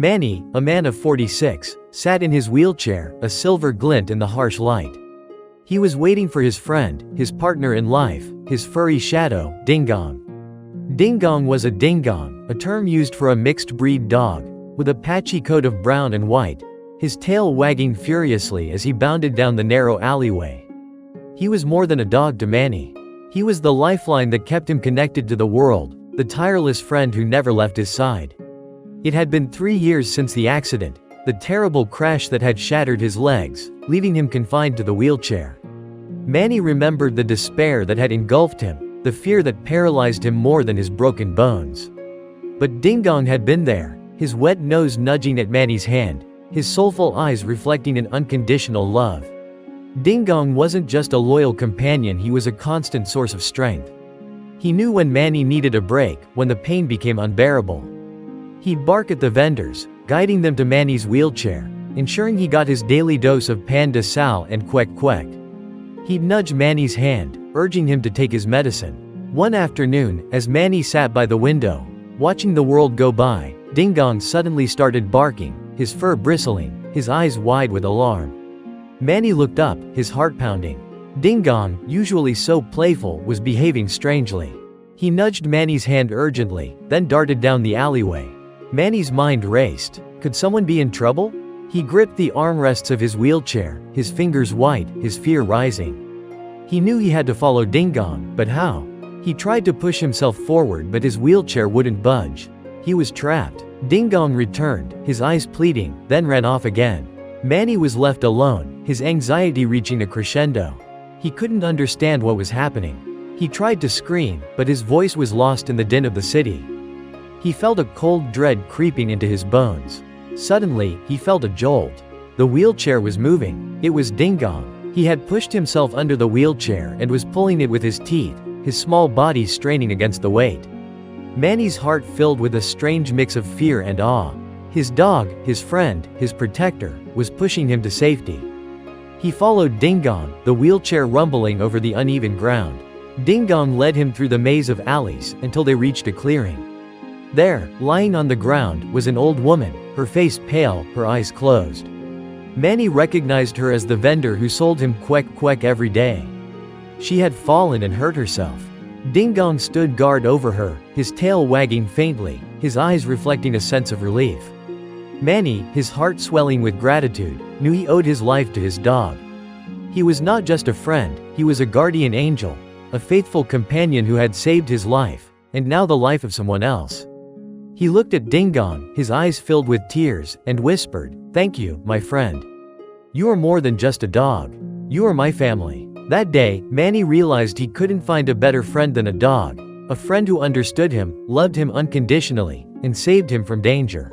Manny, a man of 46, sat in his wheelchair, a silver glint in the harsh light. He was waiting for his friend, his partner in life, his furry shadow, Ding-Dong. Ding-Dong was a ding-dong, a term used for a mixed-breed dog, with a patchy coat of brown and white, his tail wagging furiously as he bounded down the narrow alleyway. He was more than a dog to Manny. He was the lifeline that kept him connected to the world, the tireless friend who never left his side. It had been 3 years since the accident, the terrible crash that had shattered his legs, leaving him confined to the wheelchair. Manny remembered the despair that had engulfed him, the fear that paralyzed him more than his broken bones. But Ding-Dong had been there, his wet nose nudging at Manny's hand, his soulful eyes reflecting an unconditional love. Ding-Dong wasn't just a loyal companion, he was a constant source of strength. He knew when Manny needed a break, when the pain became unbearable. He'd bark at the vendors, guiding them to Manny's wheelchair, ensuring he got his daily dose of pan de sal and kwek-kwek. He'd nudge Manny's hand, urging him to take his medicine. One afternoon, as Manny sat by the window, watching the world go by, Ding-Dong suddenly started barking, his fur bristling, his eyes wide with alarm. Manny looked up, his heart pounding. Ding-Dong, usually so playful, was behaving strangely. He nudged Manny's hand urgently, then darted down the alleyway. Manny's mind raced. Could someone be in trouble? He gripped the armrests of his wheelchair, his fingers white, his fear rising. He knew he had to follow Ding-Dong, but how? He tried to push himself forward, but his wheelchair wouldn't budge. He was trapped. Ding-Dong returned, his eyes pleading, then ran off again. Manny was left alone, his anxiety reaching a crescendo. He couldn't understand what was happening. He tried to scream, but his voice was lost in the din of the city. He felt a cold dread creeping into his bones. Suddenly, he felt a jolt. The wheelchair was moving. It was Ding-Dong. He had pushed himself under the wheelchair and was pulling it with his teeth, his small body straining against the weight. Manny's heart filled with a strange mix of fear and awe. His dog, his friend, his protector, was pushing him to safety. He followed Ding-Dong, the wheelchair rumbling over the uneven ground. Ding-Dong led him through the maze of alleys until they reached a clearing. There, lying on the ground, was an old woman, her face pale, her eyes closed. Manny recognized her as the vendor who sold him kwek-kwek every day. She had fallen and hurt herself. Ding-Dong stood guard over her, his tail wagging faintly, his eyes reflecting a sense of relief. Manny, his heart swelling with gratitude, knew he owed his life to his dog. He was not just a friend, he was a guardian angel, a faithful companion who had saved his life, and now the life of someone else. He looked at Ding-Dong, his eyes filled with tears, and whispered, "Thank you, my friend. You are more than just a dog. You are my family." That day, Manny realized he couldn't find a better friend than a dog, a friend who understood him, loved him unconditionally, and saved him from danger.